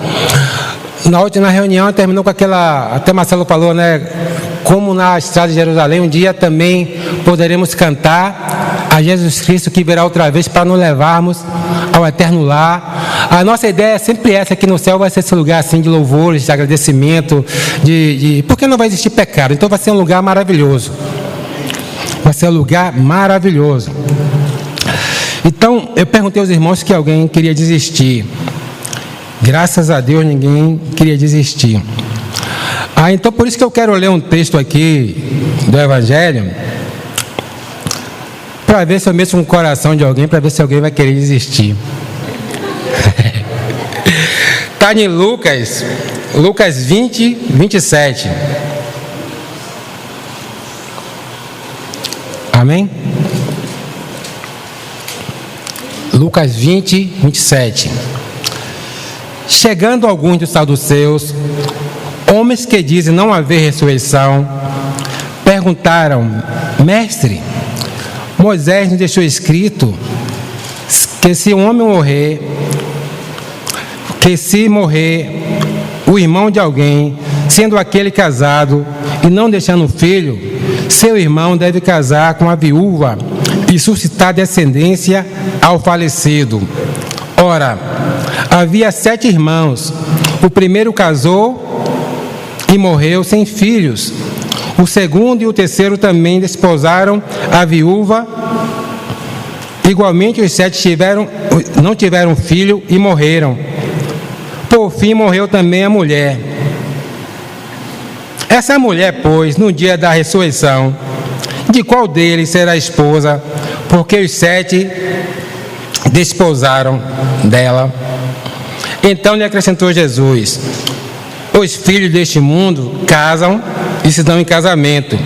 Na última reunião terminou com aquela, até Marcelo falou, né? Como na estrada de Jerusalém, um dia também poderemos cantar a Jesus Cristo que virá outra vez para nos levarmos ao eterno lar. A nossa ideia é sempre essa, que no céu vai ser esse lugar assim de louvores, de agradecimento, porque não vai existir pecado. Então vai ser um lugar maravilhoso. Vai ser um lugar maravilhoso. Então, eu perguntei aos irmãos se alguém queria desistir. Graças a Deus, ninguém queria desistir. Então, por isso que eu quero ler um texto aqui do Evangelho, para ver se eu mexo com o coração de alguém, para ver se alguém vai querer desistir. Está em Lucas 20, 27. Amém? Lucas 20, 27. Chegando alguns dos saduceus, homens que dizem não haver ressurreição, perguntaram: Mestre, Moisés nos deixou escrito que se um homem morrer, o irmão de alguém, sendo aquele casado e não deixando filho, seu irmão deve casar com a viúva e suscitar descendência ao falecido. Ora, havia 7 irmãos. O primeiro casou e morreu sem filhos. O segundo e o terceiro também desposaram a viúva. Igualmente os 7 não tiveram filho e morreram. Por fim morreu também a mulher. Essa mulher, pois, no dia da ressurreição, de qual deles será a esposa? Porque os 7 desposaram dela. Então lhe acrescentou Jesus: os filhos deste mundo casam e se dão em casamento,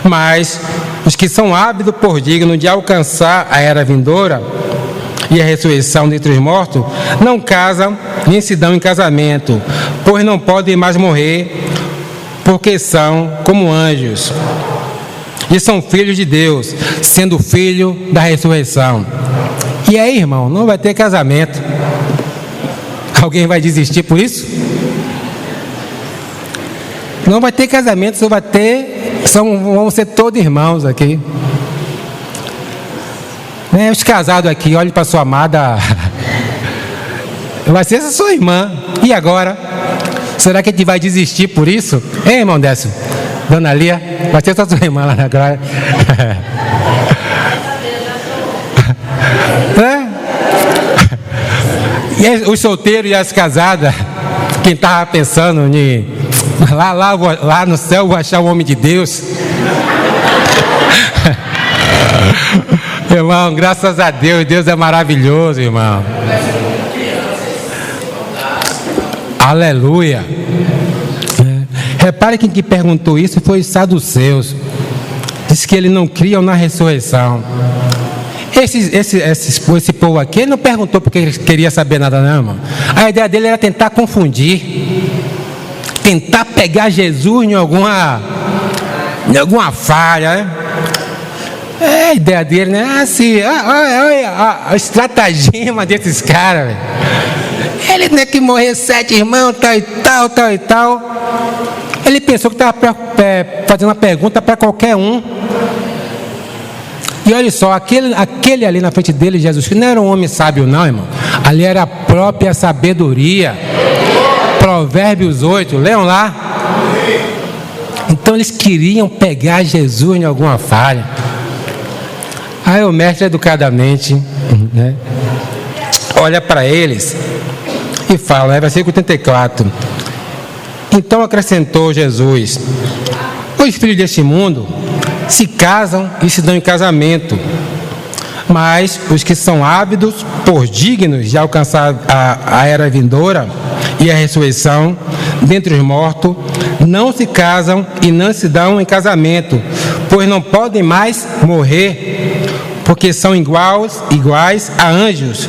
mas os que são ávidos por digno de alcançar a era vindoura e a ressurreição dentre os mortos, não casam nem se dão em casamento, pois não podem mais morrer, porque são como anjos e são filhos de Deus, sendo filho da ressurreição. E aí, irmão, não vai ter casamento. Alguém vai desistir por isso? Não vai ter casamento, só vai ter, vão ser todos irmãos aqui. Os casados aqui, olhe para sua amada, vai ser essa sua irmã. E agora? Será que a gente vai desistir por isso? Hein, irmão Décio? Dona Lia, vai ter sua irmã lá na glória. E os solteiros e as casadas, quem estava pensando em lá no céu vou achar o homem de Deus. Irmão, graças a Deus, Deus é maravilhoso, irmão. Aleluia. Repare que quem perguntou isso foi os saduceus. Diz que eles não criam na ressurreição. Esse povo aqui, ele não perguntou porque ele queria saber nada, não, irmão. A ideia dele era tentar confundir, tentar pegar Jesus em alguma falha, né? É a ideia dele, né? Assim, olha a estratagema desses caras, velho. Ele tem que morrer 7 irmãos, tal e tal. Ele pensou que estava fazendo uma pergunta para qualquer um. E olha só, aquele ali na frente dele, Jesus Cristo, não era um homem sábio não, irmão. Ali era a própria sabedoria. Provérbios 8, leiam lá. Então eles queriam pegar Jesus em alguma falha. Aí o mestre educadamente, né, olha para eles e fala, versículo 34. Então acrescentou Jesus: os filhos deste mundo se casam e se dão em casamento, mas os que são ávidos por dignos de alcançar a era vindoura e a ressurreição dentre os mortos, não se casam e não se dão em casamento, pois não podem mais morrer, porque são iguais a anjos,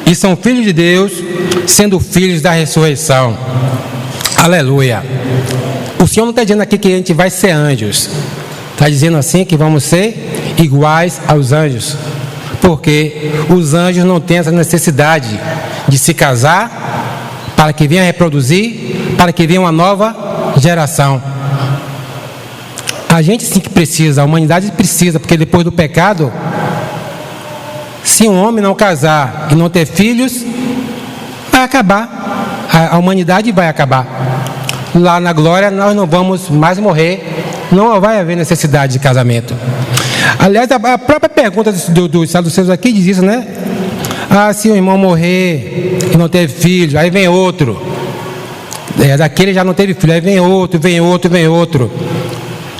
e são filhos de Deus, sendo filhos da ressurreição. Aleluia. O Senhor não está dizendo aqui que a gente vai ser anjos. Está dizendo assim que vamos ser iguais aos anjos. Porque os anjos não têm essa necessidade de se casar para que venha reproduzir, para que venha uma nova geração. A gente sim que precisa, a humanidade precisa, porque depois do pecado, se um homem não casar e não ter filhos, vai acabar. A humanidade vai acabar. Lá na glória nós não vamos mais morrer, não vai haver necessidade de casamento. Aliás, a própria pergunta dos saduceus aqui diz isso, né? Se o irmão morrer e não teve filho, aí vem outro. Daquele já não teve filho, aí vem outro.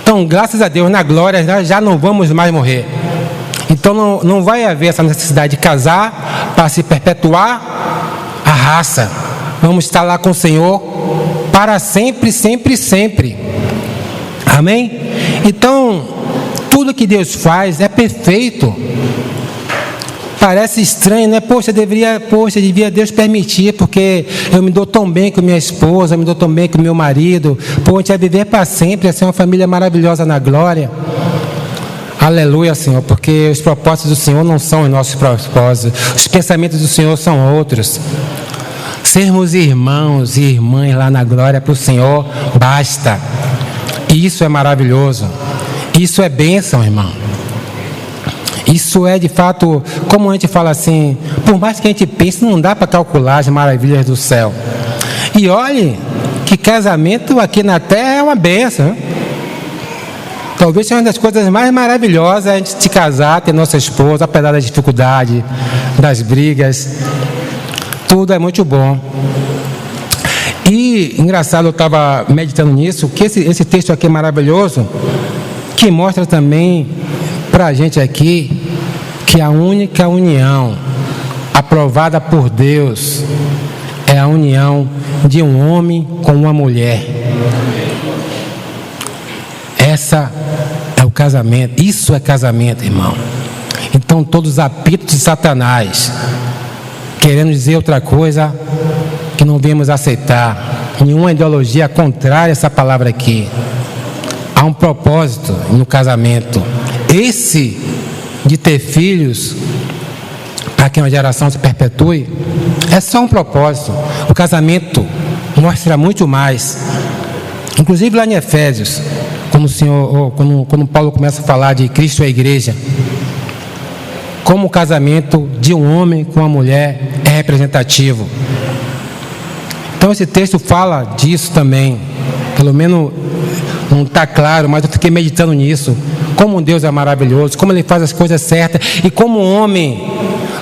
Então, graças a Deus, na glória nós já não vamos mais morrer. Então não vai haver essa necessidade de casar para se perpetuar a raça. Vamos estar lá com o Senhor para sempre, sempre, sempre. Amém? Então, tudo que Deus faz é perfeito. Parece estranho, né? Devia Deus permitir, porque eu me dou tão bem com minha esposa, eu me dou tão bem com meu marido. A gente vai viver para sempre, vai ser uma família maravilhosa na glória. Aleluia, Senhor, porque os propósitos do Senhor não são os nossos propósitos. Os pensamentos do Senhor são outros. Sermos irmãos e irmãs lá na glória para o Senhor, basta. Isso é maravilhoso. Isso é bênção, irmão. Isso é de fato, como a gente fala assim, por mais que a gente pense, não dá para calcular as maravilhas do céu. E olhe que casamento aqui na terra é uma bênção. Talvez seja uma das coisas mais maravilhosas a gente se casar, ter nossa esposa, apesar das dificuldades, das brigas. Tudo é muito bom. E, engraçado, eu estava meditando nisso, que esse texto aqui é maravilhoso, que mostra também para a gente aqui que a única união aprovada por Deus é a união de um homem com uma mulher. Essa é o casamento, isso é casamento, irmão. Então todos os apitos de Satanás querendo dizer outra coisa que não viemos aceitar, nenhuma ideologia contrária a essa palavra aqui. Há um propósito no casamento, esse de ter filhos para que uma geração se perpetue, é só um propósito. O casamento mostra muito mais. Inclusive lá em Efésios, quando Paulo começa a falar de Cristo e a igreja, como o casamento de um homem com uma mulher é representativo. Então esse texto fala disso também. Pelo menos não está claro, mas eu fiquei meditando nisso. Como Deus é maravilhoso, como Ele faz as coisas certas, e como o homem,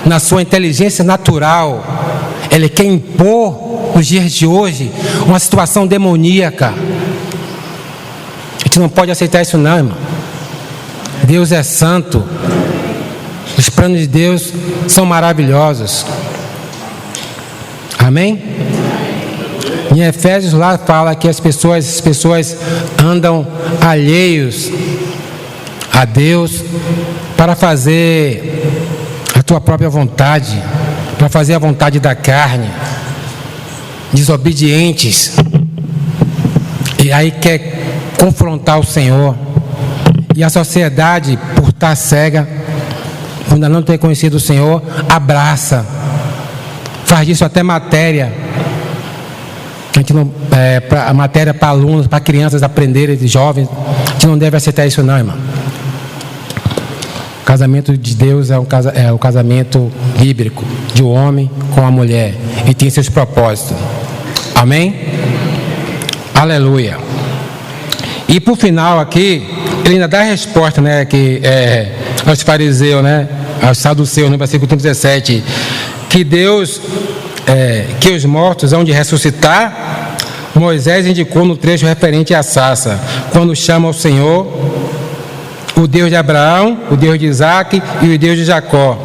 na sua inteligência natural, ele quer impor nos dias de hoje uma situação demoníaca. A gente não pode aceitar isso não, irmão. Deus é santo. Os planos de Deus são maravilhosos. Amém? Em Efésios lá fala que as pessoas andam alheios a Deus para fazer a tua própria vontade, para fazer a vontade da carne, desobedientes, e aí quer confrontar o Senhor. E a sociedade, por estar cega, por ainda não ter conhecido o Senhor, abraça, faz disso até matéria. A gente não, a matéria para alunos, para crianças aprenderem, de jovens, a gente não deve aceitar isso não, irmão. O casamento de Deus é o casamento bíblico, de um homem com a mulher, e tem seus propósitos. Amém? Aleluia. E por final aqui, ele ainda dá a resposta, né, que aos fariseus, né, aos saduceus, no versículo 17, que Deus, que os mortos hão de ressuscitar. Moisés indicou no trecho referente à sarça, quando chama o Senhor, o Deus de Abraão, o Deus de Isaac e o Deus de Jacó.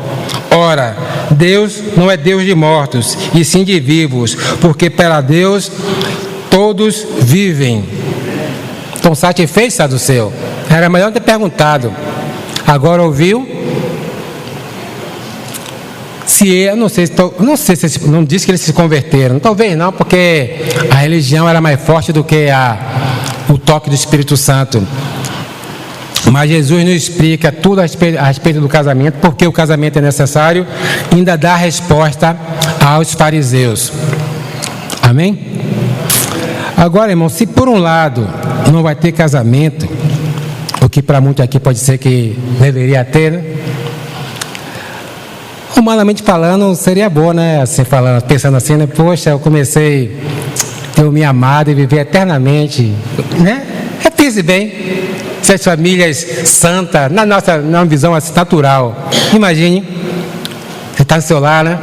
Ora, Deus não é Deus de mortos, e sim de vivos, porque para Deus todos vivem. Estão satisfeitos, saduceu? Era melhor ter perguntado. Agora ouviu? Não sei se não disse que eles se converteram. Talvez não, porque a religião era mais forte do que o toque do Espírito Santo. Mas Jesus nos explica tudo a respeito do casamento, porque o casamento é necessário, e ainda dá a resposta aos fariseus. Amém? Agora, irmão, se por um lado não vai ter casamento, o que para muitos aqui pode ser que deveria ter, né? Humanamente falando, seria bom, né? Assim, pensando assim, né? Poxa, eu comecei a ter minha amada e viver eternamente, né? Pense bem, essas famílias santas, na visão assim, natural. Imagine, você está no seu lar, né?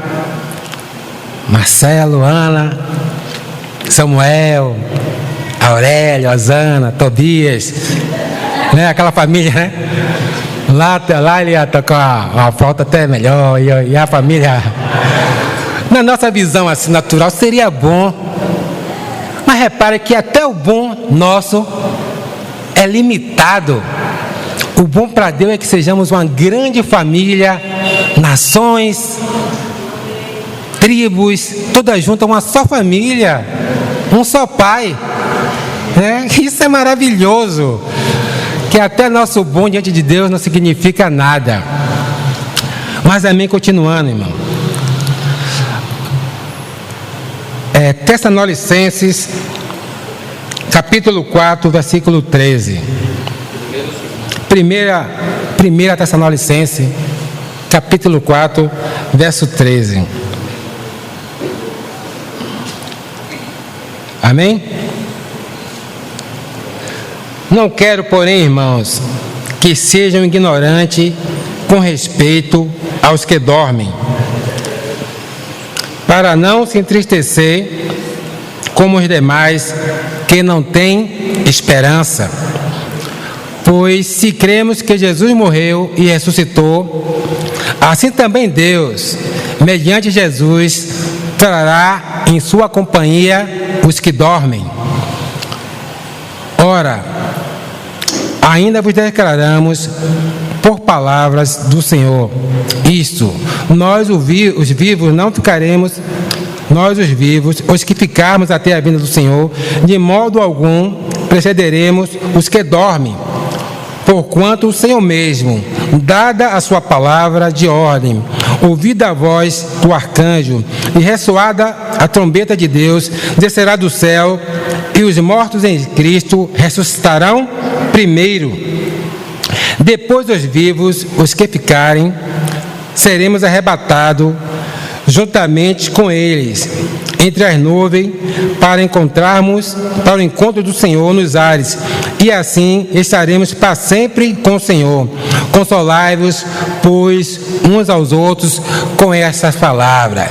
Marcelo, Ana, Samuel, Aurélio, Osana, Tobias, né? Aquela família, né? Lá ele ia tocar uma flauta até melhor, e a família, na nossa visão assim natural, seria bom. Mas repare que até o bom nosso é limitado. O bom para Deus é que sejamos uma grande família, nações, tribos, todas juntas, uma só família, um só pai. Isso é maravilhoso. Que até nosso bom diante de Deus não significa nada. Mas amém, continuando, irmão. Tessalonicenses, capítulo 4, versículo 13. Primeira Tessalonicenses, capítulo 4, verso 13. Amém? Não quero, porém, irmãos, que sejam ignorantes com respeito aos que dormem, para não se entristecer como os demais que não têm esperança. Pois se cremos que Jesus morreu e ressuscitou, assim também Deus, mediante Jesus, trará em sua companhia os que dormem. Ora, ainda vos declaramos por palavras do Senhor isto: nós os vivos não ficaremos, nós os vivos, os que ficarmos até a vinda do Senhor, de modo algum precederemos os que dormem, porquanto o Senhor mesmo, dada a sua palavra de ordem, ouvida a voz do arcanjo e ressoada a trombeta de Deus, descerá do céu, e os mortos em Cristo ressuscitarão primeiro. Depois os vivos, os que ficarem, seremos arrebatados juntamente com eles entre as nuvens para o encontro do Senhor nos ares, e assim estaremos para sempre com o Senhor. Consolai-vos, pois, uns aos outros com essas palavras.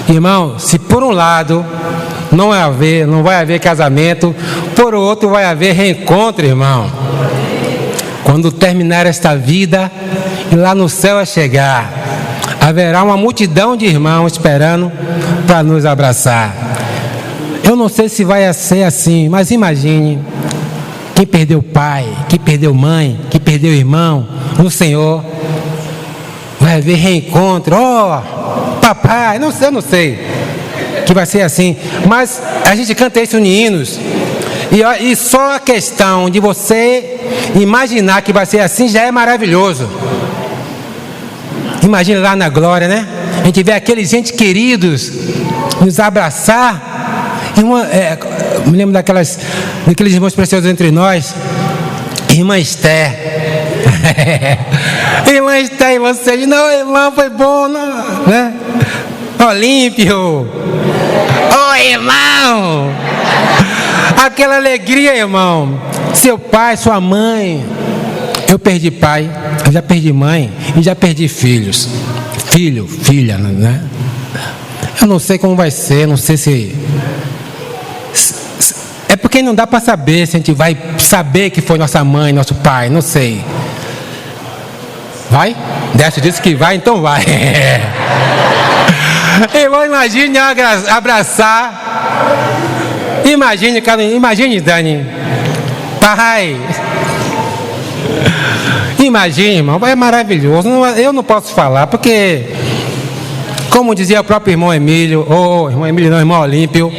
Irmão, se por um lado não vai haver casamento, por outro vai haver reencontro, irmão. Quando terminar esta vida e lá no céu é chegar, haverá uma multidão de irmãos esperando para nos abraçar. Eu não sei se vai ser assim, mas imagine quem perdeu pai, quem perdeu mãe, quem perdeu irmão no Senhor. Vai haver reencontro. Papai, eu não sei que vai ser assim, mas a gente canta isso em hinos. E só a questão de você imaginar que vai ser assim já é maravilhoso. Imagina lá na glória, né? A gente vê aqueles entes queridos nos abraçar. Me lembro daqueles irmãos preciosos entre nós. Irmã Esther. Irmã Esther, e você diz, não, irmão, foi bom, não, né? Olímpio. Irmão. Aquela alegria, irmão. Seu pai, sua mãe. Eu perdi pai, eu já perdi mãe e já perdi filhos. Filha, né? Eu não sei como vai ser, não sei se... É porque não dá para saber se a gente vai saber que foi nossa mãe, nosso pai, não sei. Vai? Décio disse que vai, então vai. Irmão, imagine abraçar. Imagine, Dani. Pai. Imagine, irmão, é maravilhoso. Eu não posso falar, porque, como dizia o próprio irmão Emílio, irmão Olímpio,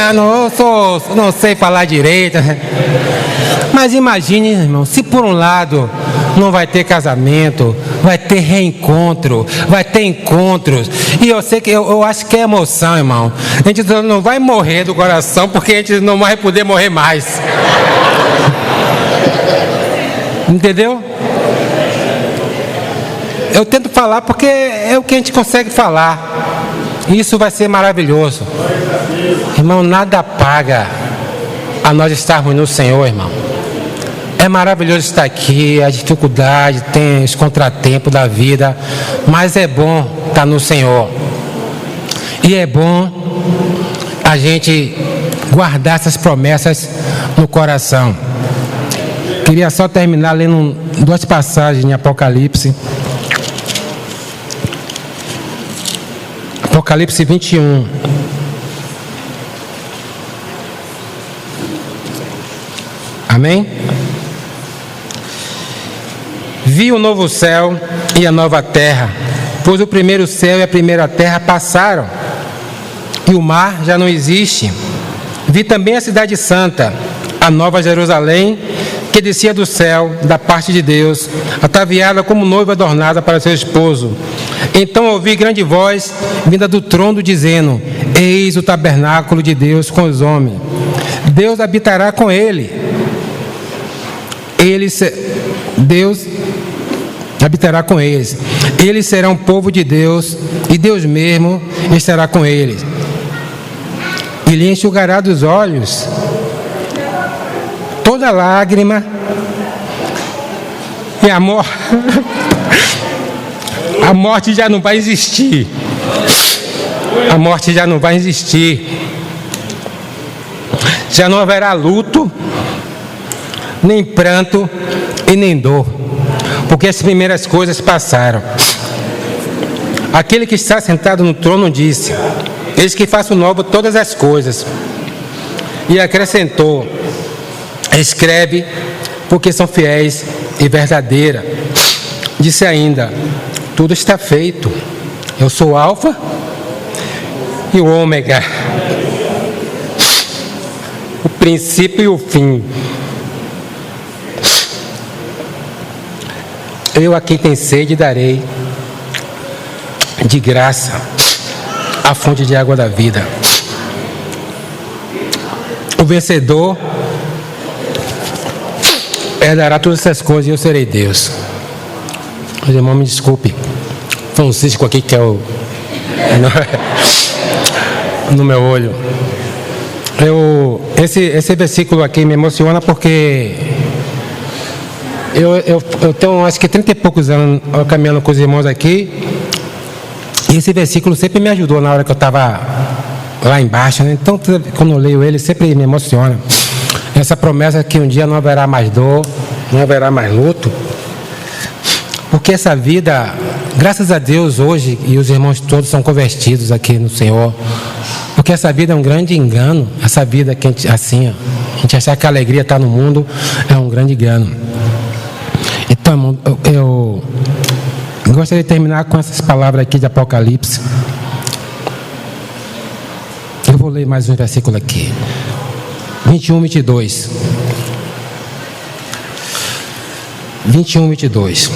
eu não sei falar direito. Mas imagine, irmão, se por um lado não vai ter casamento, vai ter reencontro, vai ter encontros. E eu acho que é emoção, irmão. A gente não vai morrer do coração, porque a gente não vai poder morrer mais. Entendeu? Eu tento falar porque é o que a gente consegue falar. Isso vai ser maravilhoso. Irmão, nada paga a nós estarmos no Senhor, irmão. É maravilhoso estar aqui, a dificuldade, tem os contratempos da vida, mas é bom estar no Senhor. E é bom a gente guardar essas promessas no coração. Queria só terminar lendo duas passagens em Apocalipse. Apocalipse 21. Amém? Vi o novo céu e a nova terra, pois o primeiro céu e a primeira terra passaram, e o mar já não existe. Vi também a cidade santa, a nova Jerusalém, que descia do céu, da parte de Deus, ataviada como noiva adornada para seu esposo. Então ouvi grande voz vinda do trono, dizendo: Eis o tabernáculo de Deus com os homens. Deus habitará com ele. Deus habitará com eles. Eles serão povo de Deus, e Deus mesmo estará com eles. E lhe enxugará dos olhos toda lágrima, e a morte já não vai existir. A morte já não vai existir. Já não haverá luto, nem pranto e nem dor, porque as primeiras coisas passaram. Aquele que está sentado no trono disse: Eis que faço novo todas as coisas. E acrescentou: Escreve, porque são fiéis e verdadeiras. Disse ainda: Tudo está feito. Eu sou o Alfa e o Ômega, o princípio e o fim. Eu a quem tem sede darei de graça a fonte de água da vida. O vencedor herdará todas essas coisas e eu serei Deus. Mas, irmão, me desculpe, Francisco aqui, que é o no meu olho. Esse versículo aqui me emociona porque eu tenho acho que 30 e poucos anos caminhando com os irmãos aqui, e esse versículo sempre me ajudou na hora que eu estava lá embaixo, né? Então quando eu leio ele sempre me emociona. Essa promessa que um dia não haverá mais dor, não haverá mais luto, porque essa vida, graças a Deus hoje, e os irmãos todos são convertidos aqui no Senhor, porque essa vida é um grande engano. Essa vida que a gente achar que a alegria está no mundo é um grande engano. Então, eu gostaria de terminar com essas palavras aqui de Apocalipse. Eu vou ler mais um versículo aqui. 21, 22. 21, 22.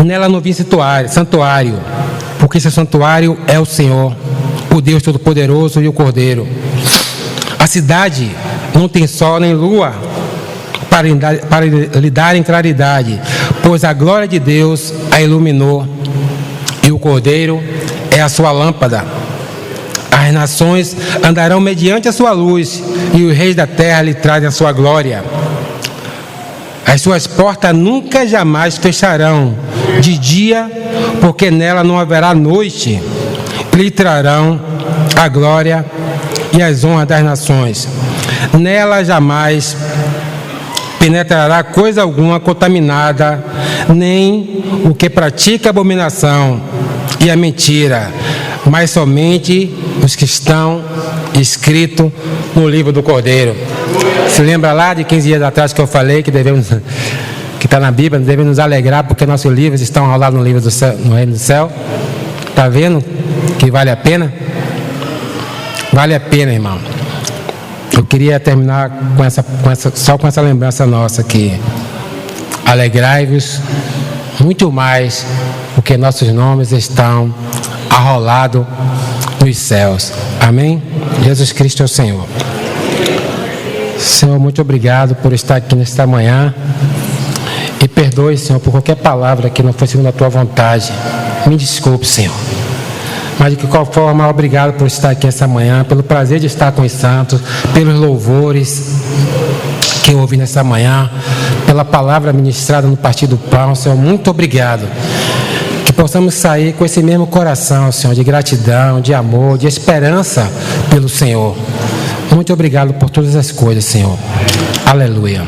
Nela não vi santuário, porque esse santuário é o Senhor, o Deus Todo-Poderoso e o Cordeiro. A cidade não tem sol nem lua para lhe darem claridade, pois a glória de Deus a iluminou, e o Cordeiro é a sua lâmpada. As nações andarão mediante a sua luz, e os reis da terra lhe trazem a sua glória. As suas portas nunca jamais fecharão de dia, porque nela não haverá noite. Lhe trarão a glória e as honras das nações. Nela jamais penetrará coisa alguma contaminada, nem o que pratica a abominação e a mentira, mas somente os que estão escritos no livro do Cordeiro. Se lembra lá de 15 dias atrás que eu falei que está na Bíblia, devemos nos alegrar porque nossos livros estão enrolados no livro do céu, no reino do céu. Está vendo que vale a pena? Vale a pena, irmão. Eu queria terminar só com essa lembrança nossa aqui. Alegrai-vos muito mais, porque nossos nomes estão arrolados nos céus. Amém? Jesus Cristo é o Senhor. Senhor, muito obrigado por estar aqui nesta manhã. E perdoe, Senhor, por qualquer palavra que não foi segundo a tua vontade. Me desculpe, Senhor. Mas de qualquer forma, obrigado por estar aqui essa manhã, pelo prazer de estar com os santos, pelos louvores que eu ouvi nessa manhã, pela palavra ministrada no Partir do Pão. Senhor, muito obrigado. Que possamos sair com esse mesmo coração, Senhor, de gratidão, de amor, de esperança pelo Senhor. Muito obrigado por todas as coisas, Senhor. Aleluia.